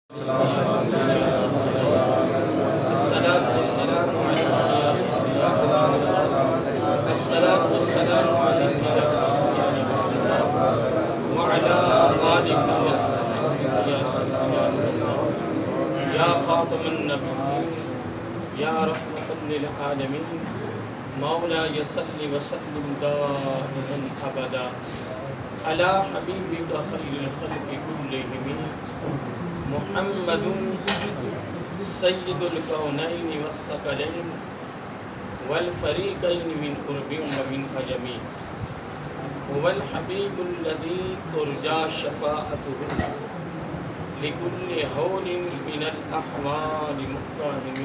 یا رحمۃ للعالمین مولاي صل وسلم دائما ابدا علی حبیبک خیر الخلق کلہم محمد سید الکونین والثقلین والفریقین من قرب ومن عجم هو الحبیب الذی ترجى شفاعته لكل حول من الأحوال مقتحم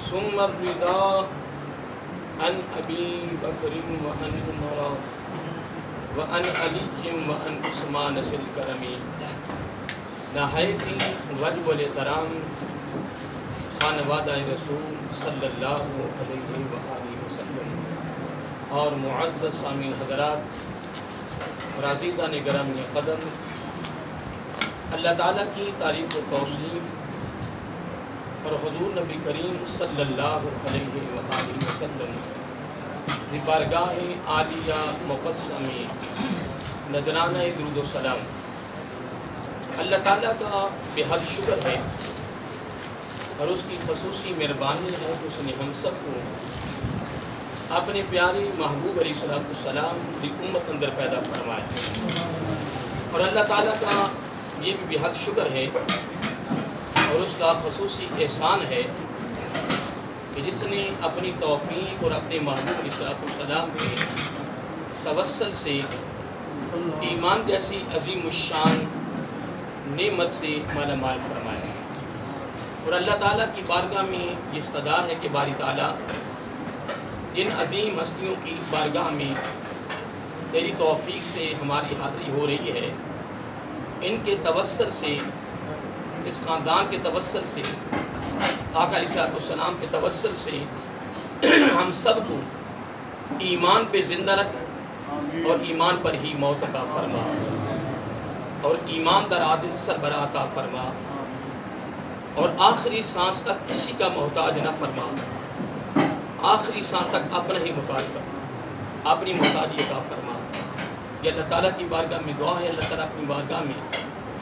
ثم الرضا عن أبي بكر وعن عمر وعن علي وعن عثمان ذي الكرم نہایت وجہ والاحترام خانوادہ رسول صلی اللہ علیہ وآلہ وسلم اور معزز سامعین حضرات اور عزیزان گرامی قدر، اللہ تعالیٰ کی تعریف و توصیف اور حضور نبی کریم صلی اللہ علیہ وآلہ وسلم کی بارگاہ عالیہ مقدسہ میں نذرانہ درود و سلام اللہ تعالیٰ کا بے حد شکر ہے اور اس کی خصوصی مہربانی ہے کہ اس نے ہم سب کو اپنے پیارے محبوب علیہ السلام کی امت اندر پیدا فرمایا، اور اللہ تعالیٰ کا یہ بھی بے حد شکر ہے اور اس کا خصوصی احسان ہے کہ جس نے اپنی توفیق اور اپنے محبوب علیہ السلام کے توسل سے ایمان جیسی عظیم الشان نعمت سے مالا مال فرمایا، اور اللہ تعالیٰ کی بارگاہ میں یہ استدعا ہے کہ باری تعالیٰ ان عظیم ہستیوں کی بارگاہ میں تیری توفیق سے ہماری حاضری ہو رہی ہے، ان کے توسل سے، اس خاندان کے توسل سے، آقا علیہ السلام کے توسل سے ہم سب کو ایمان پہ زندہ رکھ اور ایمان پر ہی موت عطا فرما، اور ایمان در عادل سربراہ عطا فرما، اور آخری سانس تک کسی کا محتاج نہ فرما، آخری سانس تک اپنا ہی محتاج فرما، اپنی محتاجی عطا فرما۔ یہ اللہ تعالیٰ کی بارگاہ میں دعا ہے، اللہ تعالیٰ اپنی بارگاہ میں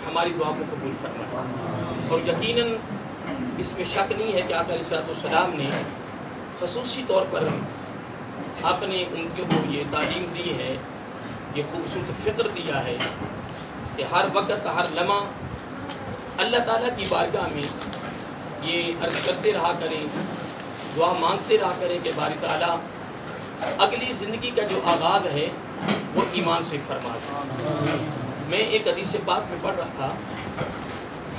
ہماری دعا کو قبول فرمائے، اور یقیناً اس میں شک نہیں ہے کہ آقا علیہ السلام نے خصوصی طور پر اپنے امتیوں کو یہ تعلیم دی ہے، یہ خوبصورت فطر دیا ہے کہ ہر وقت ہر لمحہ اللہ تعالیٰ کی بارگاہ میں یہ عرض کرتے رہا کریں، دعا مانگتے رہا کریں کہ باری تعالیٰ اگلی زندگی کا جو آغاز ہے وہ ایمان سے فرما دے۔ میں ایک حدیث پاک میں پڑھ رہا تھا،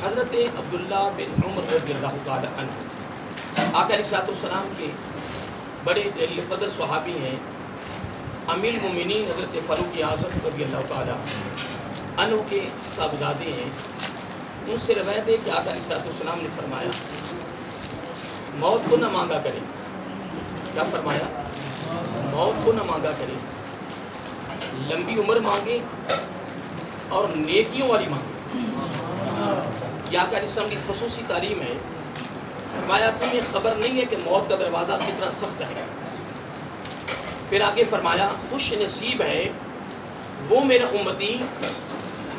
حضرت عبداللہ بن عمر رضی اللہ تعالیٰ عنہ آقا علیہ السلام کے بڑے جلیل قدر صحابی ہیں، امیر المومنین حضرت فاروق اعظم رضی اللہ تعالیٰ عنہ کے صاحبزادے ہیں۔ ان سے روایت ہے کہ آقا علیہ السلام نے فرمایا موت کو نہ مانگا کرے، کیا فرمایا؟ موت کو نہ مانگا کرے، لمبی عمر مانگے اور نیکیوں والی مانگے۔ یہ آقا علیہ السلام کی خصوصی تعلیم ہے۔ فرمایا تمہیں خبر نہیں ہے کہ موت کا دروازہ کتنا سخت ہے؟ پھر آگے فرمایا خوش نصیب ہے وہ میرا امتی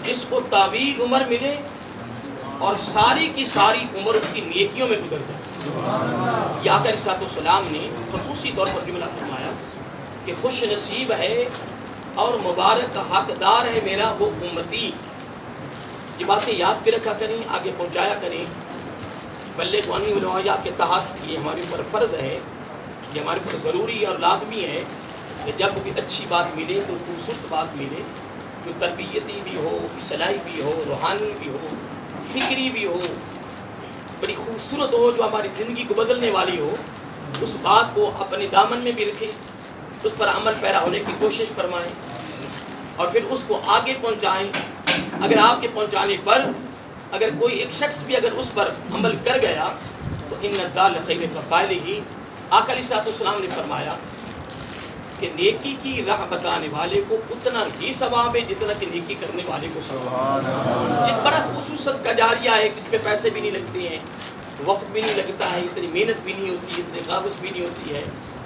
جس کو طویل عمر ملے اور ساری کی ساری عمر اس کی نیکیوں میں گزر جائے۔ یہ آقا علیہ السلام نے خصوصی طور پر جملہ فرمایا کہ خوش نصیب ہے اور مبارک کا حقدار ہے میرا وہ امتی۔ یہ باتیں یاد بھی رکھا کریں، آگے پہنچایا کریں۔ بلغ عنی ولو آیا کے تحت یہ ہمارے اوپر فرض ہے، یہ ہمارے اوپر ضروری اور لازمی ہے کہ جب کوئی اچھی بات ملے، کوئی خوبصورت بات ملے، جو تربیتی بھی ہو، اصلاحی بھی ہو، روحانی بھی ہو، فکری بھی ہو، بڑی خوبصورت ہو، جو ہماری زندگی کو بدلنے والی ہو، اس بات کو اپنے دامن میں بھی رکھیں، اس پر عمل پیرا ہونے کی کوشش فرمائیں اور پھر اس کو آگے پہنچائیں۔ اگر آپ کے پہنچانے پر اگر کوئی ایک شخص بھی اگر اس پر عمل کر گیا تو ان الدال خیر کفائلہ، آقا علیہ السلام نے فرمایا کہ نیکی کی راہ بتانے والے کو اتنا ہی ثواب ہے جتنا کہ نیکی کرنے والے کو ثواب ہے۔ ایک بڑا خصوصیت کا جاریہ ہے، اس پہ پیسے بھی نہیں لگتے ہیں، وقت بھی نہیں لگتا ہے، اتنی محنت بھی نہیں ہوتی، اتنی قابض بھی نہیں ہوتی ہے،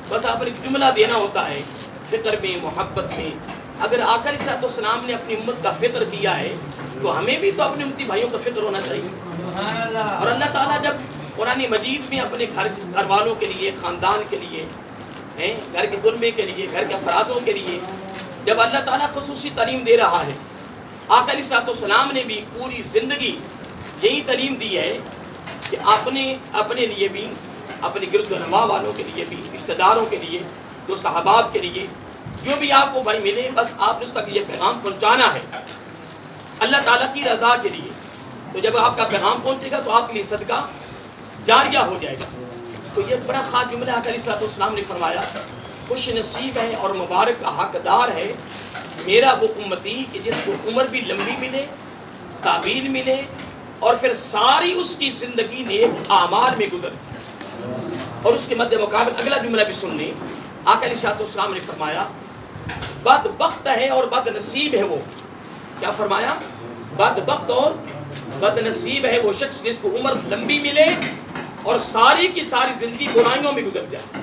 بس آپ نے ایک جملہ دینا ہوتا ہے فکر میں، محبت میں۔ اگر آقا علیہ السلام نے اپنی امت کا فکر کیا ہے تو ہمیں بھی تو اپنے امتی بھائیوں کا فکر ہونا چاہیے۔ اور اللہ تعالیٰ جب قرآن مجید میں اپنے گھر والوں کے لیے، خاندان کے لیے، گھر کے کنبے کے لیے، گھر کے افرادوں کے لیے جب اللہ تعالیٰ خصوصی تعلیم دے رہا ہے، آقا علیہ السلام نے بھی پوری زندگی یہی تعلیم دی ہے کہ اپنے لیے بھی، اپنے گرد و نواح والوں کے لیے بھی، رشتہ داروں کے لیے، دوست احباب کے لیے، جو بھی آپ کو بھائی ملے، بس آپ نے اس تک یہ پیغام پہنچانا ہے اللہ تعالیٰ کی رضا کے لیے۔ تو جب آپ کا پیغام پہنچے گا تو آپ کے لیے صدقہ جاریہ ہو جائے گا۔ تو یہ بڑا خاص جملہ آقا علیہ السلام نے فرمایا، خوش نصیب ہے اور مبارک کا حقدار ہے میرا وہ امتی کہ جس کو عمر بھی لمبی ملے، تعبیر ملے، اور پھر ساری اس کی زندگی نیک اعمال میں گزرے۔ اور اس کے مد مقابل اگلا جملہ بھی سن لیں، آقا علیہ السلام نے فرمایا بدبخت ہے اور بد نصیب ہے وہ، کیا فرمایا؟ بدبخت اور بد نصیب ہے وہ شخص جس کو عمر لمبی ملے اور ساری کی ساری زندگی برائیوں میں گزر جائے،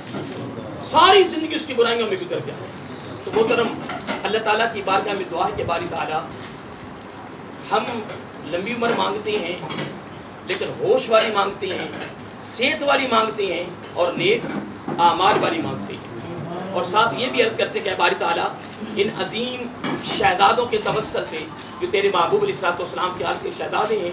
ساری زندگی اس کی برائیوں میں گزر جائے۔ تو محترم، اللہ تعالیٰ کی بارگاہ میں دعا ہے کہ باری تعالیٰ ہم لمبی عمر مانگتے ہیں لیکن ہوش والی مانگتے ہیں، صحت والی مانگتے ہیں، اور نیک اعمال والی مانگتے ہیں۔ اور ساتھ یہ بھی عرض کرتے کہ باری تعالیٰ ان عظیم شہدادوں کے توسل سے جو تیرے محبوب علیہ السلام کے حال کے شہدادیں ہیں،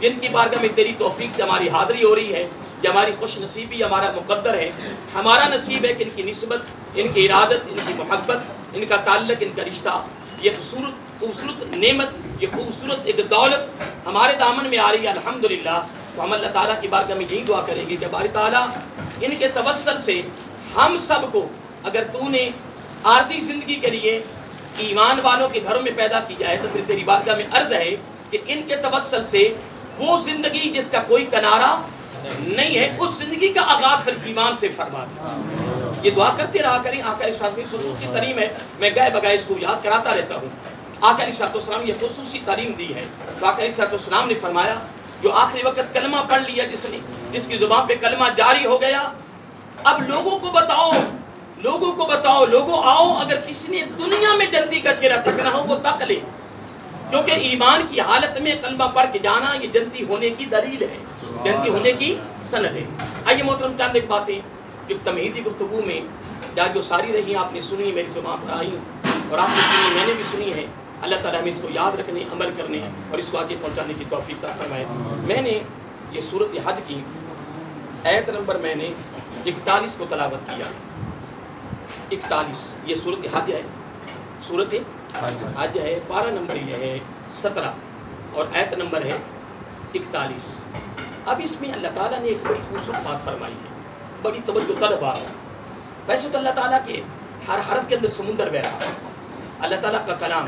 جن کی بارگاہ میں تیری توفیق سے ہماری حاضری ہو رہی ہے، یہ ہماری خوش نصیبی، ہمارا مقدر ہے، ہمارا نصیب ہے کہ ان کی نسبت، ان کی ارادت، ان کی محبت، ان کا تعلق، ان کا رشتہ، یہ خوبصورت نعمت، یہ خوبصورت ایک دولت ہمارے دامن میں آ رہی ہے الحمدللہ۔ تو ہم اللہ تعالیٰ کی بارگاہ میں یہی دعا کریں گے کہ باری تعالیٰ ان کے توسل سے ہم سب کو، اگر تو نے عارضی زندگی کے لیے ایمان والوں کے گھروں میں پیدا کیا ہے تو پھر تیری بارگاہ میں عرض ہے کہ ان کے توسل سے وہ زندگی جس کا کوئی کنارہ نہیں ہے، اس زندگی کا آغاز پھر ایمان سے فرما دے۔ یہ دعا کرتے رہا کریں۔ آقا علیہ السلام کی خصوصی تعلیم ہے، میں گئے بگائے اس کو یاد کراتا رہتا ہوں۔ آقا علیہ السلام یہ خصوصی تعلیم دی ہے۔ تو آقا علیہ السلام نے فرمایا جو آخری وقت کلمہ پڑھ لیا جس کی زبان پہ کلمہ جاری ہو گیا، اب لوگوں کو بتاؤ، لوگوں آؤ، اگر کسی نے دنیا میں جنتی کا چہرہ تکنا ہو وہ تک لے، کیونکہ ایمان کی حالت میں کلمہ پڑھ کے جانا یہ جنتی ہونے کی دلیل ہے، جنتی ہونے کی سند ہے۔ آئیے محترم، چند ایک باتیں جو تمہیدی گفتگو میں جاری و ساری رہی، آپ نے سنی، میری زبان پر آئی، اور آپ نے سنی، میں نے بھی سنی ہے۔ اللہ تعالیٰ ہمیں اس کو یاد رکھنے، عمل کرنے اور اس کو آگے پہنچانے کی توفیق عطا فرمائے۔ میں نے یہ سورۃ حج کی آیت نمبر میں نے 41 کو تلاوت کیا۔ 41 یہ سورۃ حج ہے، سورۃ حج ہے، پارہ نمبر یہ ہے 17 اور آیت نمبر ہے 41۔ اب اس میں اللہ تعالیٰ نے ایک بڑی خوبصورت بات فرمائی ہے، بڑی توجہ طلب بات ہے۔ ویسے تو اللہ تعالیٰ کے ہر حرف کے اندر سمندر بہ رہا ہے، اللہ تعالیٰ کا کلام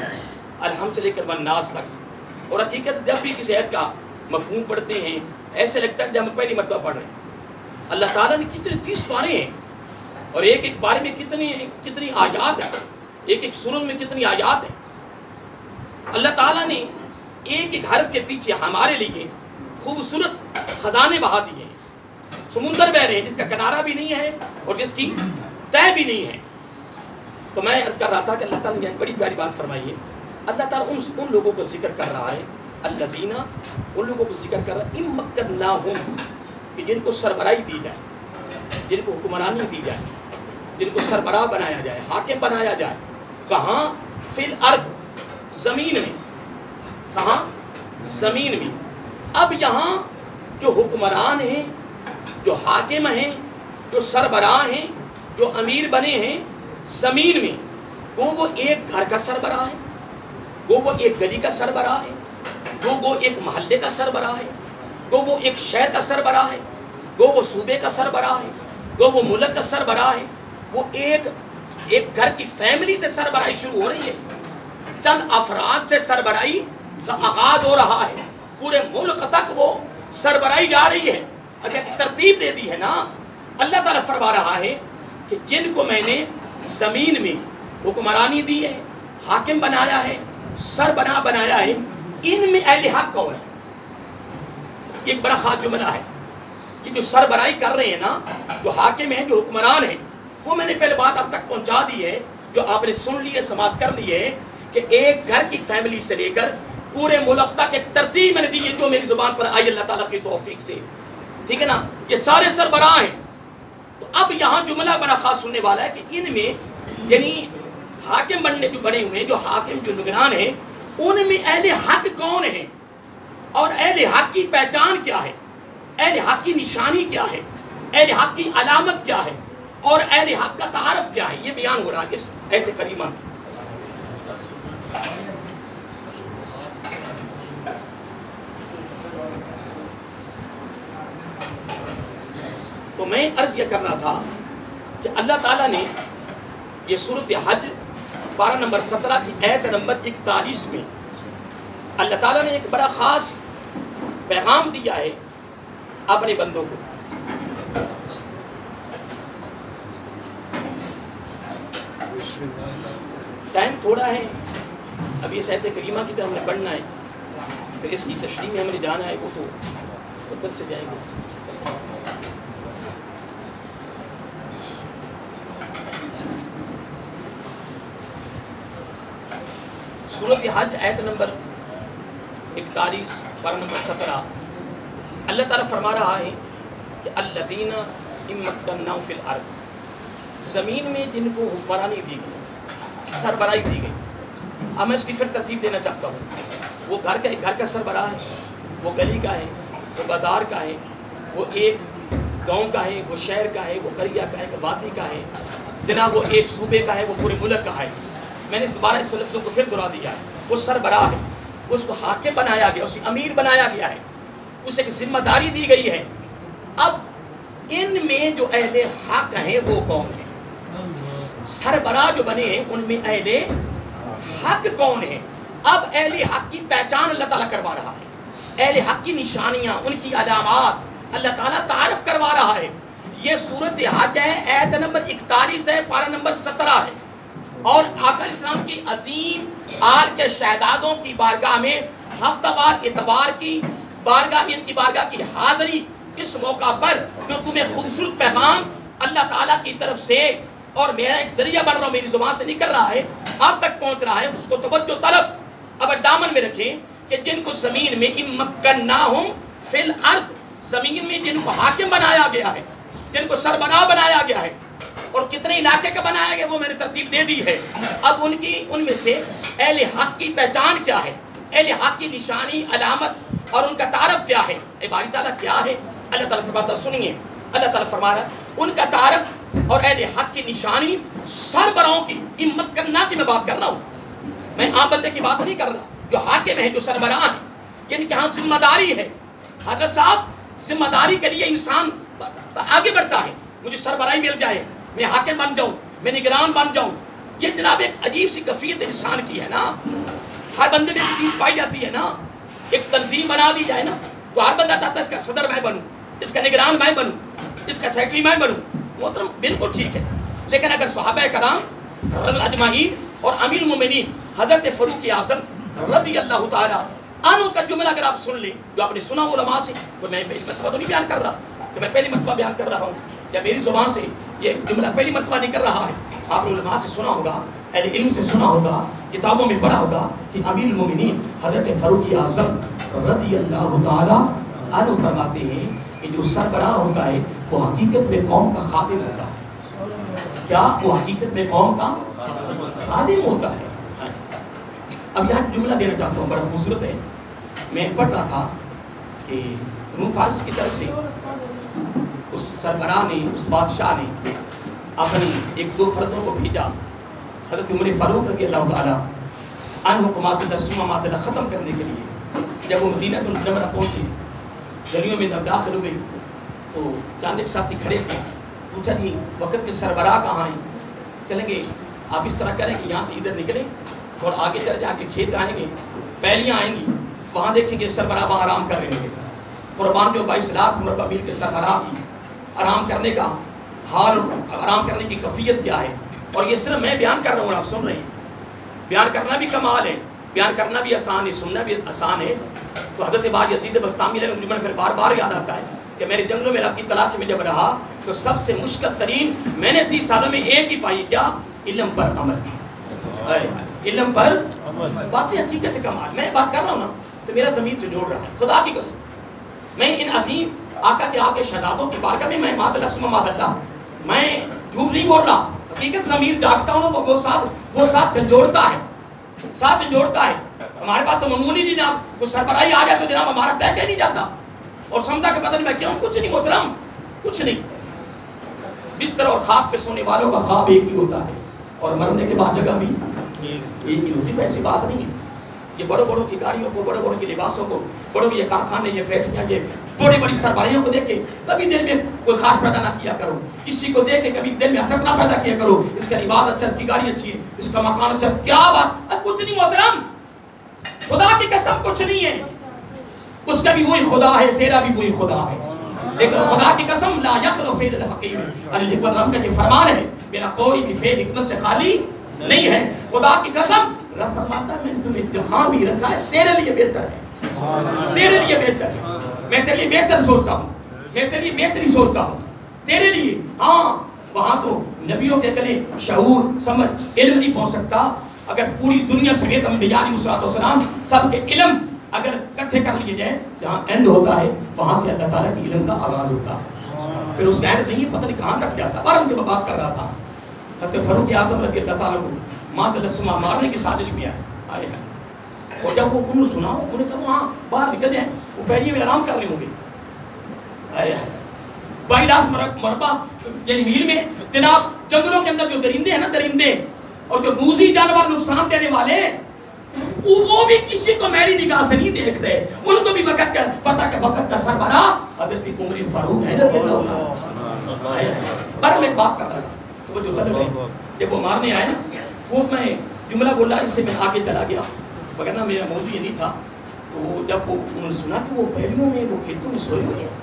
الحمد سے لے کر والناس تک، اور حقیقت جب بھی کسی آیت کا مفہوم پڑھتے ہیں ایسے لگتا ہے جب ہم پہلی مرتبہ پڑھ رہے ہیں۔ اللہ تعالیٰ نے کتنے 30 پارے ہیں، اور ایک ایک پارے میں کتنی آیات ہیں، ایک ایک سورہ میں کتنی آیات ہیں۔ اللہ تعالیٰ نے ایک ایک حرف کے پیچھے ہمارے لیے خوبصورت خزانے بہا دیے ہیں، سمندر بہ رہے ہیں جس کا کنارہ بھی نہیں ہے اور جس کی تہ بھی نہیں ہے۔ تو میں عرض کر رہا تھا کہ اللہ تعالیٰ نے بڑی پیاری بات فرمائی ہے۔ اللہ تعالیٰ ان لوگوں کو ذکر کر رہا ہے، الذین، ان لوگوں کو ذکر کر رہا ہے امکناہم، کہ جن کو سربراہی دی جائے، جن کو حکمرانی دی جائے، جن کو سربراہ بنایا جائے، حاکم بنایا جائے۔ کہاں؟ فی الارض، زمین میں۔ کہاں؟ زمین میں۔ اب یہاں جو حکمران ہیں، جو حاکم ہیں، جو سربراہ ہیں، جو امیر بنے ہیں زمین میں، وہ ایک گھر کا سربراہ ہے، وہ ایک گلی کا سربراہ ہے، وہ ایک محلے کا سربراہ ہے، وہ ایک شہر کا سربراہ ہے، وہ صوبے کا سربراہ ہے، وہ ملک کا سربراہ ہے۔ وہ ایک گھر کی فیملی سے سربراہی شروع ہو رہی ہے، چند افراد سے سربراہی کا آغاز ہو رہا ہے، پورے ملک تک وہ سربراہی جا رہی ہے۔ اگر ترتیب دے دی ہے نا، اللہ تعالیٰ فرما رہا ہے کہ جن کو میں نے زمین میں حکمرانی دی ہے، حاکم بنایا ہے، سربراہ بنایا ہے، ان میں اہل حق کون ہے؟ یہ ایک بڑا خاص جملہ ہے. یہ جو سربراہی کر رہے ہیں نا، جو حاکم ہیں، جو حکمران ہیں، وہ میں نے پہلے بات اب تک پہنچا دی ہے، جو آپ نے سن لی ہے، سماعت کر لی ہے، کہ ایک گھر کی فیملی سے لے کر پورے ملک تک ایک ترتیب میں نے دی ہے جو میری زبان پر آئی اللہ تعالیٰ کی توفیق سے. ٹھیک ہے نا؟ یہ سارے سربراہ ہیں. تو اب یہاں جملہ بڑا خاص سننے والا ہے کہ ان میں یعنی حاکم بننے جو بنے ہوئے ہیں، جو حاکم جو نگران ہیں، ان میں اہل حق کون ہیں اور اہل حق کی پہچان کیا ہے، اہل حق کی نشانی کیا ہے، اہل حق کی علامت کیا ہے اور اہل حق کا تعارف کیا ہے. یہ بیان ہو رہا ہے اس آیت کریمہ میں. تو میں عرض یہ کر رہا تھا کہ اللہ تعالیٰ نے یہ سورۃ حج پارہ نمبر 17 کی آیت نمبر 41 میں اللہ تعالیٰ نے ایک بڑا خاص پیغام دیا ہے اپنے بندوں کو. ٹائم تھوڑا ہے، اب اس آیت کریمہ کی طرف ہم نے پڑھنا ہے، پھر اس کی تشریح میں ہم نے جانا ہے، وہ تو ادھر سے جائیں گے. سورۃ حج آیت نمبر 41 پارہ نمبر 17 اللہ تعالیٰ فرما رہا ہے کہ الذین مکناہم فی الارض، زمین میں جن کو حکمرانی دی گئی، سربراہی دی گئی. اب میں اس کی پھر ترتیب دینا چاہتا ہوں. وہ گھر کا سربراہ ہے، وہ گلی کا ہے، وہ بازار کا ہے، وہ ایک گاؤں کا ہے، وہ شہر کا ہے، وہ قریہ کا ہے، وہ وادی کا ہے، جناب وہ ایک صوبے کا ہے، وہ پورے ملک کا ہے. میں نے اس دوبارہ اس لفظ کو پھر دہرا دیا ہے. وہ سربراہ ہے، اس کو حاکم بنایا گیا، اسے امیر بنایا گیا ہے، اسے ایک ذمہ داری دی گئی ہے. اب ان میں جو اہل حق ہیں وہ کون ہیں؟ سربراہ جو بنے ہیں ان میں اہل حق کون ہیں؟ اب اہل حق کی پہچان اللہ تعالیٰ کروا رہا ہے، اہل حق کی نشانیاں، ان کی علامات اللہ تعالیٰ تعارف کروا رہا ہے. یہ سورۃ حج ہے، آیت نمبر 41 ہے، پارہ نمبر 17 ہے. اور آقا علیہ السلام کی عظیم آل کے شہدادوں کی بارگاہ میں ہفتہ وار اتوار کی بارگاہ میں ان کی بارگاہ کی حاضری اس موقع پر جو تمہیں خوبصورت پیغام اللہ تعالیٰ کی طرف سے اور میرا ایک ذریعہ بن رہا ہوں، میری زبان سے نکل رہا ہے، آپ تک پہنچ رہا ہے، اس کو توجہ طلب اب دامن میں رکھیں کہ جن کو زمین میں مکناہم فی الارض، زمین میں جن کو حاکم بنایا گیا ہے، جن کو سربراہ بنایا گیا ہے، اور کتنے علاقے کا بنایا گیا وہ میں نے ترتیب دے دی ہے. اب ان میں سے اہل حق کی پہچان کیا ہے، اہل حق کی نشانی، علامت اور ان کا تعارف کیا ہے. باری تعالیٰ کیا ہے؟ اللہ تعالیٰ فرماتا، سنیے، اللہ تعالیٰ فرما رہا ہے ان کا تعارف اور اہل حق کی نشانی سربراہوں کی امت کرنا کی میں بات کر رہا ہوں. میں عام بندے کی بات نہیں کر رہا، جو حاکم ہیں، جو سربراہ ہیں، ان کے ہاں ذمہ داری ہے. حضرت صاحب، ذمہ داری کے لیے انسان آگے بڑھتا ہے. مجھے سربراہی مل جائے، میں حاکم بن جاؤں، میں نگران بن جاؤں. یہ جناب ایک عجیب سی کیفیت انسان کی ہے نا. ہر بندے میں ایک چیز پائی جاتی ہے نا. ایک تنظیم بنا دی جائے نا تو ہر بندہ چاہتا ہے اس کا صدر میں بنوں، اس کا نگران میں بنوں، اس کا سیکٹری میں بنوں. محترم بالکل ٹھیک ہے، لیکن اگر صحابہ کرام اجمعین اور امیر المومنین حضرت فاروق اعظم رضی اللہ تعالیٰ عنہ کا جملہ اگر آپ سن لیں، جو آپ نے سنا علماء سے، تو میں پہلی مرتبہ تو نہیں بیان کر رہا کہ میں پہلی مرتبہ بیان کر رہا ہوں یا میری زبان سے یہ جملہ پہلی مرتبہ نہیں کر رہا ہے. آپ نے علماء سے سنا ہوگا، اہل علم سے سنا ہوگا، کتابوں میں پڑھا ہوگا کہ امیر المومنین حضرت فاروق اعظم رضی اللہ تعالیٰ عنہ فرماتے ہیں کہ جو سربراہ ہوتا ہے وہ حقیقت میں قوم کا خادم ہوتا ہے. کیا وہ حقیقت میں قوم کا خادم ہوتا ہے؟ اب یہاں جملہ دینا چاہتا ہوں، بڑا خوبصورت ہے. میں پڑھ رہا تھا کہ روم فارس کی طرف سے اس سربراہ نے، اس بادشاہ نے اپنی ایک دو فردوں کو بھیجا حضرت عمر فاروق رضی اللہ تعالیٰ عنہ کو معذلہ سمہ معذلہ ختم کرنے کے لیے. جب وہ مدینہ المنورہ پہنچے، گلیوں میں جب داخل ہوئے تو چاند ایک ساتھی کھڑے تھے. پوچھا جی وقت کے سربراہ کہاں ہیں؟ کہیں گے آپ اس طرح کریں کہ یہاں سے ادھر نکلیں اور آگے چلے جا کے کھیت آئیں گے، پیلیاں آئیں گی، وہاں دیکھیں گے سربراہ وہاں آرام کر رہے ہوں گے. قربان جو 22 لاکھ مربع میل کے سربراہ کی آرام کرنے کا حال، آرام کرنے کی کیفیت کیا ہے، اور یہ صرف میں بیان کر رہا ہوں، آپ سن رہے ہیں. بیان کرنا بھی کمال ہے، بیان کرنا بھی آسان ہے، سننا بھی آسان ہے. تو حضرت بایزید بستامی علیہ مجھے پھر بار بار یاد آتا ہے کہ میرے جنگلوں میں رب کی تلاش میں جب رہا تو سب سے مشکل ترین میں نے 30 سالوں میں ایک ہی پائی، کیا؟ علم پر عمل. علم پر باتیں حقیقت ہے کمال. میں بات کر رہا ہوں نا تو میرا ضمیر جھنجھوڑ رہا ہے خدا کی قسم. میں ان عظیم آقا کے آپ کے شہزادوں کی بارگاہ میں معاذ اللہ میں جھوٹ نہیں بول رہا، حقیقت ضمیر جاگتا ہوں وہ ساتھ جھنجھوڑتا ہے. ہمارے پاس تو معمولی نہیں جناب، وہ سربراہی آ جائے تو جناب ہمارا طے کہ نہیں جاتا اور سمجھا کہ بدن میں کیوں کچھ نہیں محترم، کچھ نہیں. بستر اور خاک پہ سونے والوں کا خواب ایک ہی ہوتا ہے اور مرنے کے بعد جگہ بھی ایک ہی ہوتی ہے. ایسی بات نہیں ہے. یہ بڑوں بڑوں کی گاڑیوں کو، بڑوں بڑوں کی لباسوں کو، بڑوں یہ کارخانے، یہ فیکٹریاں، یہ بڑی بڑی سربراہیوں کو دیکھ کے کبھی دل میں کوئی خاص پیدا نہ کیا کرو. کسی کو دیکھ کے کبھی دل میں حسد نہ پیدا کیا کرو. اس کا لباس اچھا، اس کی گاڑی اچھی ہے، اس کا مکان اچھا، کیا بات. کچھ نہیں محترم، خدا کی قسم کچھ نہیں ہے. اس کا بھی وہی خدا ہے، تیرا بھی وہی خدا ہے. لیکن خدا کی قسم لا یخلو فعل الحکیم، الحکمت رب کا یہ فرمان ہے میرا کوئی بھی فعل حکمت سے خالی نہیں ہے. خدا کی قسم رب فرماتا ہے میں نے تمہیں جہاں بھی رکھا ہے تیرے لیے بہتر ہے، تیرے لیے بہتر ہے. میں تیرے لیے بہتر سوچتا ہوں، میں تیرے لیے بہتری سوچتا ہوں تیرے لیے. ہاں وہاں تو نبیوں کے کلے شعور، سمجھ، علم نہیں پہنچ سکتا. اگر پوری دنیا سمیت انبیاء علیہ السلام سب کے علم اگر اکٹھے کر لیے جائیں، جہاں اینڈ ہوتا ہے وہاں سے اللہ تعالیٰ کی علم کا آغاز ہوتا ہے. پھر اس کا اینڈ نہیں پتہ نہیں کہاں تک جاتا. بار ان کے بات کر رہا تھا حضرت فاروق اعظم رضی اللہ تعالیٰ کو ماں سے لسما مارنے کی سازش میں آئے ہیں. اور جب وہ انہوں سنا انہوں نے کہا وہاں باہر نکل جائیں، وہ پیڑیوں میں آرام کرنے ہوں گے. بائی لاس مربع یعنی میل میں جناب جنگلوں کے اندر جو درندے ہیں نا، درندے اور جو موذی جانور نقصان دینے والے، وہ بھی کسی کو میری نگاہ سے نہیں دیکھ رہے. ان کو بھی وقت کا پتہ کہ وقت کا سربراہ حضرت عمر فاروق ہے رضی اللہ عنہ. پر میں بات کر رہا تھا تو وہ جو طلب ہے جب وہ مارنے آئے نا، وہ میں جملہ بولا، اس سے میں آگے چلا گیا وگرنہ میرا موضوع یہ نہیں تھا. تو جب وہ انہوں نے سنا کہ وہ پہلیوں میں، وہ کھیتوں میں سوئے ہوئے ہیں،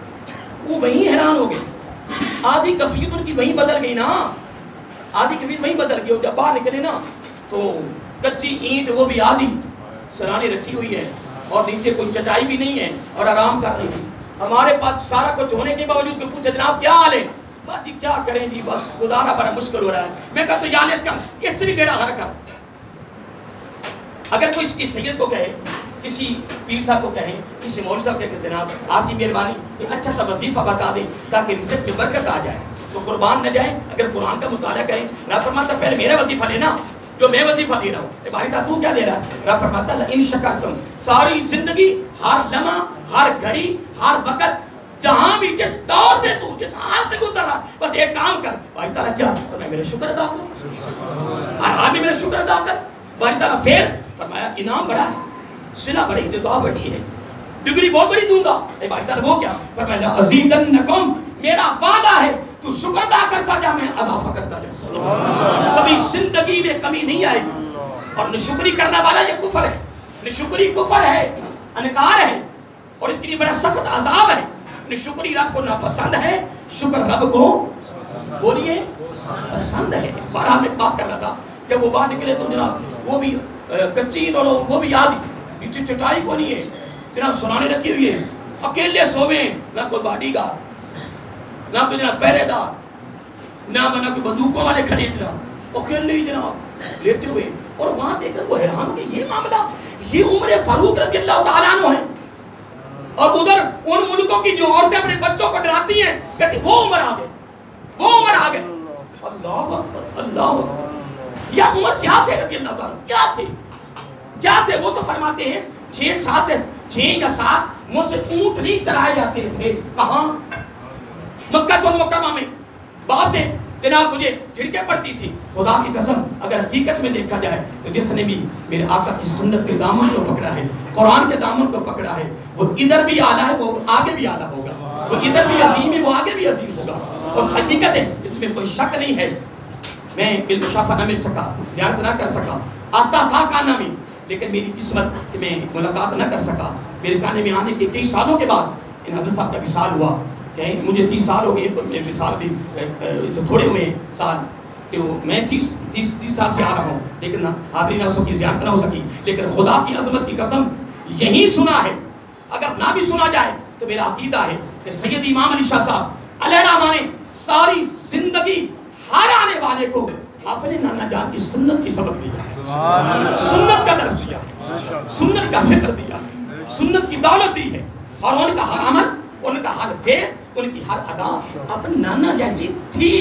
وہ وہیں حیران ہو گئے. آدھی کفیت ان کی وہیں بدل گئی نا، آدھی کفیت وہیں بدل گئی. جب باہر نکلے نا تو کچی اینٹ وہ بھی آدھی سرانے رکھی ہوئی ہے اور نیچے کوئی چٹائی بھی نہیں ہے اور آرام کر رہی ہے. ہمارے پاس سارا کچھ ہونے کے باوجود کہ پوچھے جناب کیا حال ہے، بس جی کیا کریں جی، بس گزارا بڑا مشکل ہو رہا ہے. میں کہا تو یعنی اس سے بھی بیڑا غرق کر. اگر کوئی اس کی سید کو کہے، کسی پیر صاحب کو کہیں، کسی مولوی صاحب کہے کہ جناب آپ کی مہربانی ایک اچھا سا وظیفہ بتا دیں تاکہ رزق میں برکت آ جائے تو قربان نہ جائیں. اگر قرآن کا مطالعہ کریں، رب فرماتا پہلے میرا وظیفہ لینا جو میں وظیفہ دے رہا ہوں. بھائی تو کیا دے رہا ہے؟ رب فرماتا ان شکرتم، ساری زندگی، ہر لمحہ، ہر گھڑی، ہر وقت، جہاں بھی جس دور سے تو جس حال سے گزر رہا، بس ایک کام کر. بھائی تعالیٰ کیا فرمایا؟ میرا شکر ادا کر، ہر حال میں میرا شکر ادا کر. بھائی تعالیٰ پھر فرمایا انعام بڑا ہے، صلہ بڑی، جزا بڑی ہے، ڈگری بہت بڑی دوں گا. بھائی تعالیٰ وہ کیا فرمایا؟ ازیدنکم، میرا وعدہ ہے تو شکر ادا کرتا جا، میں اضافہ کرتا جا. کبھی زندگی میں کمی نہیں آئے گی. اور نشکری کرنے والا یہ کفر ہے، نشکری کفر ہے، انکار ہے اور اس کے لیے بڑا سخت عذاب ہے. نشکری رب کو ناپسند ہے، شکر رب کو بولیے پسند ہے. فارغ میں بات کر رہا تھا جب وہ باہر نکلے تو جناب وہ بھی کچی اور وہ بھی یادی، نیچے چٹائی کو نہیں ہے جناب، سنانے رکھی ہوئی ہے، اکیلے سوے، نہ کوئی باڈی گارڈ، نہ کوئی جناب پہرے دار، نہ کوئی بندوقوں والے کھڑے جناب، اکیلے ہی جناب لیٹے ہوئے. اور وہاں دیکھ کر وہ حیران ہو گئے، یہ معاملہ، یہ عمر فاروق رضی اللہ تعالیٰ عنہ ہے. اور ادھر ان ملکوں کی جو عورتیں اپنے بچوں کو ڈراتی ہیں کہتی وہ عمر آ گئے، وہ عمر آ گئے. اللہ اکبر، اللہ اکبر. یا عمر کیا تھے رضی اللہ تعالیٰ، کیا تھے، کیا تھے؟ وہ تو فرماتے ہیں 6 یا 7 مجھ سے اونٹ نہیں چرائے جاتے تھے. کہاں؟ مکہ المکرمہ میں. باہر سے جناب مجھے جھڑکیں پڑتی تھی. خدا کی قسم اگر حقیقت میں دیکھا جائے تو جس نے بھی میرے آقا کی سنت کے دامن کو پکڑا ہے، قرآن کے دامن کو پکڑا ہے، وہ ادھر بھی اعلیٰ ہے، وہ آگے بھی اعلیٰ ہوگا. وہ ادھر بھی عظیم ہے، وہ آگے بھی عظیم ہوگا. اور حقیقت ہے، اس میں کوئی شک نہیں ہے. میں بالمشافہ نہ مل سکا، زیارت نہ کر سکا، آتا تھا کانا میں، لیکن میری قسمت کہ میں ملاقات نہ کر سکا. میرے کانے میں آنے کے کئی سالوں کے بعد ان حضرت صاحب کا وصال ہوا. مجھے 30 سال ہو گئے، میرے وصال بھی تھوڑے ہوئے سال. کہ وہ میں 30 سال سے آ رہا ہوں لیکن حاضری نہ ہو سکی، زیارت نہ ہو سکی، لیکن خدا کی عظمت کی قسم یہی سنا ہے. اگر نہ بھی سنا جائے تو میرا عقیدہ ہے کہ سید امام علی شاہ صاحب علیہ رحمہ نے ساری زندگی ہر آنے والے کو اپنے نانا جان کی سنت کی سبق دیا ہے، سنت کا درس دیا ہے، سنت کا فکر دیا ہے، سنت کی دولت دی ہے. اور ان کا ہر عمل، ان کا ہر فعل، ان کی ہر ادا اپنے نانا جیسی تھی.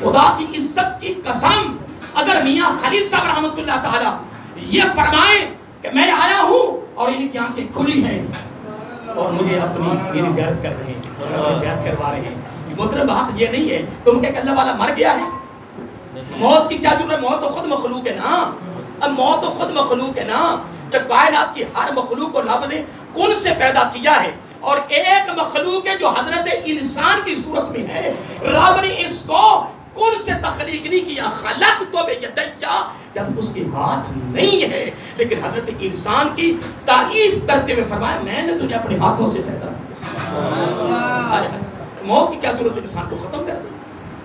خدا کی عزت کی قسم اگر میاں خلیل صاحب رحمۃ اللہ تعالی یہ فرمائیں کہ میں آیا ہوں اور ان کی آنکھیں کھلی ہیں اور مجھے اپنی میری زیارت کر رہے ہیں، زیارت کروا رہے ہیں. محترم بات یہ نہیں ہے تم کہ اللہ والا مر گیا ہے. موت کی کیا ضرورت ہے؟ موت تو خود مخلوق ہے نا. اب موت تو خود مخلوق ہے نا. تو کائنات کی ہر مخلوق کو رب نے کن سے پیدا کیا ہے اور ایک مخلوق ہے جو حضرت انسان کی صورت میں ہے. رب نے اس کو کن سے تخلیق نہیں کیا. خلق تو بیدیا، جب اس کے ہاتھ نہیں ہے، لیکن حضرت انسان کی تعریف کرتے ہوئے فرمایا میں نے تجھے اپنے ہاتھوں سے پیدا کیا. موت کی کیا ضرورت ہے انسان کو ختم کر دی.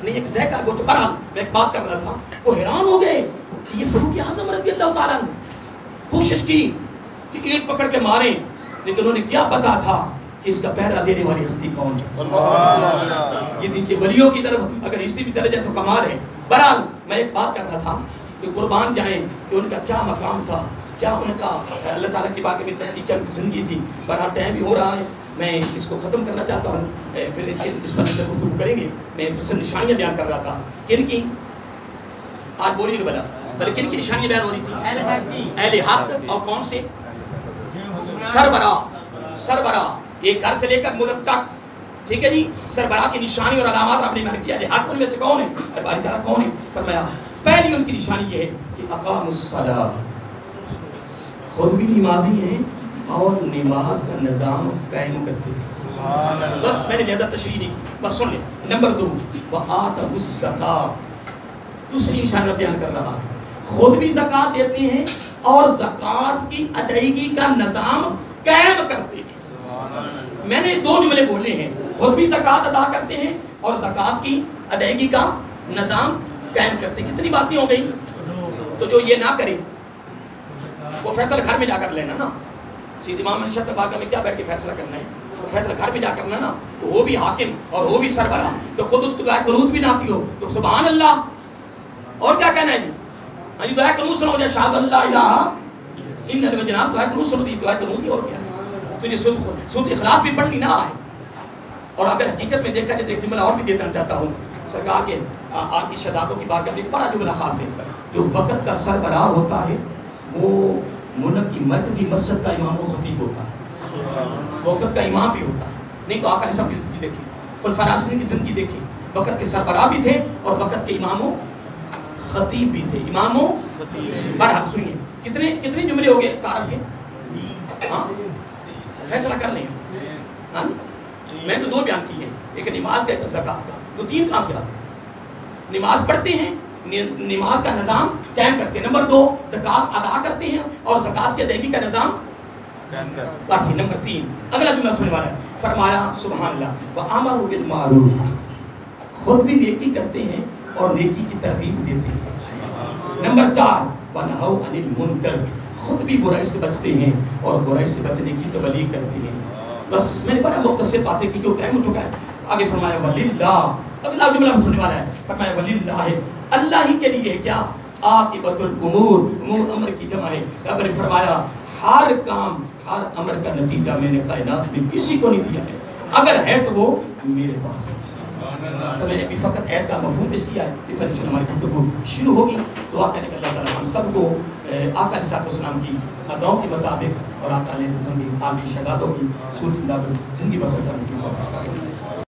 نہیں ایک ذائقہ وہ تو بہرحال میں ایک بات کر رہا تھا، وہ حیران ہو گئے کہ یہ فاروق اعظم رضی اللہ تعالیٰ نے کوشش کی کہ اینٹ پکڑ کے ماریں، لیکن انہوں نے کیا پتا تھا کہ اس کا پہرا دینے والی ہستی کون ہے. یہ دیکھیے ولیوں کی طرف اگر ہسٹری بھی چلے جائے تو کمال ہے. بہرحال میں ایک بات کر رہا تھا کہ قربان جائیں کہ ان کا کیا مقام تھا، کیا ان کا اللہ تعالیٰ کی بارگاہ میں سچی کیا زندگی تھی. بہرحال ٹائم بھی ہو رہا ہے، میں اس کو ختم کرنا چاہتا ہوں، پھر اس پر گفتگو کریں گے. میں پھر سے نشانیاں بیان کر رہا تھا کن کی، آج بولیے گا بلا بلکہ کن کی نشانیاں بیان ہو رہی تھی؟ اہل حق. اور کون سے؟ سربراہ، ایک گھر سے لے کر ملک تک، ٹھیک ہے جی. سربراہ کی نشانی اور علامات آپ نے بیان کیا. حق ان میں سے کون ہے؟ باری تعالیٰ کون ہے؟ فرمایا پہلی ان کی نشانی یہ ہے کہ اقام الصلاۃ، خود بھی نمازی ہیں اور نماز کا نظام قائم کرتے ہیں. بس میں نے لہذا تشریح نہیں کی، بس سن لیں. نمبر 2 وآتوا الزکاۃ، دوسری نشانی بیان کر رہا، خود بھی زکوٰۃ دیتے ہیں اور زکوٰۃ کی ادائیگی کا نظام قائم کرتے ہیں. میں نے 2 جملے بولے ہیں، خود بھی زکوٰۃ ادا کرتے ہیں اور زکوٰۃ کی ادائیگی کا نظام قائم کرتے ہیں. کتنی باتیں ہو گئی؟ تو جو یہ نہ کرے وہ فیصلہ گھر میں جا کر لینا نا. سید امام علی شاہ سے بارگاہ میں کیا بیٹھ کے فیصلہ کرنا ہے؟ وہ فیصلہ گھر میں جا کرنا نا. تو وہ بھی حاکم اور وہ بھی سربراہ، تو خود اس کو دعائے قنوت بھی نہ آتی ہو تو سبحان اللہ. اور کیا کہنا ہے جی؟ ہاں جی دعائے قنوت سنو جائے شہادت اللہ الہ الا اللہ. جناب دعائے قنوت سنو، دعائے قنوت ہی اور کیا ہے؟ تجھے سود اخلاص بھی پڑھنی نہ آئے. اور اگر حقیقت میں دیکھا جائے تو ایک جملہ اور بھی دینا چاہتا ہوں. سرکار کے آپ کی شہادتوں کی بارگاہ میں ایک بڑا جملہ خاص ہے. جو وقت کا سربراہ ہوتا ہے وہ ملک کی مرکزی مسجد کا امام و خطیب ہوتا ہے، وقت کا امام بھی ہوتا ہے. نہیں تو آقا نے سب کی زندگی دیکھی، خلفاء راشدین کی زندگی دیکھی، وقت کے سربراہ بھی تھے اور وقت کے امام و خطیب بھی تھے. امام و برحق سنیے کتنے جملے ہو گئے تعارف کے؟ ہاں فیصلہ کر لیں. ہاں میں تو 2 بیان کیے ہیں، ایک نماز کا، ایک زکوٰۃ کا. تو 3 کہاں سے آتے؟ نماز پڑھتے ہیں، نماز کا نظام قائم کرتے ہیں. نمبر 2 زکوٰۃ ادا کرتے ہیں اور زکوٰۃ کی ادائیگی کا نظام قائم کرتے ہیں. نمبر 3 اگلا جملہ سننے والا ہے، فرمایا سبحان اللہ وَأَمَرُوا بِالْمَعْرُوفِ، خود بھی نیکی کرتے ہیں اور نیکی کی ترغیب دیتے ہیں. نمبر 4 وَنَهَوْا عَنِ الْمُنکَرِ، خود بھی برائی سے بچتے ہیں اور برائی سے بچنے کی تبلیغ کرتے ہیں. بس میں نے بڑا مختصر باتیں کی کیونکہ ٹائم ہو چکا ہے. آگے فرمایا وَلِلَّهِ، اگلا جملہ سننے والا ہے، فرمایا وَلِلَّهِ، اللہ ہی کے لیے کیا، عاقبۃ الامور، امور امر کی جمع ہے. رب نے فرمایا ہر کام ہر امر کا نتیجہ میں نے کائنات میں کسی کو نہیں دیا ہے، اگر ہے تو وہ میرے پاس ہے. تو میں نے بھی فقط عید کا مفہوم پیش کیا ہے. پھر ہماری گفتگو شروع ہوگی. دعا کرنے کہ اللہ تعالیٰ ہم سب کو آقا علیہ السلام کی اداؤں کے مطابق اور آقا علیہ السلام کی آپ کی شہادتوں کی صورت زندگی بسر کرنے کی توفیق عطا فرمائے.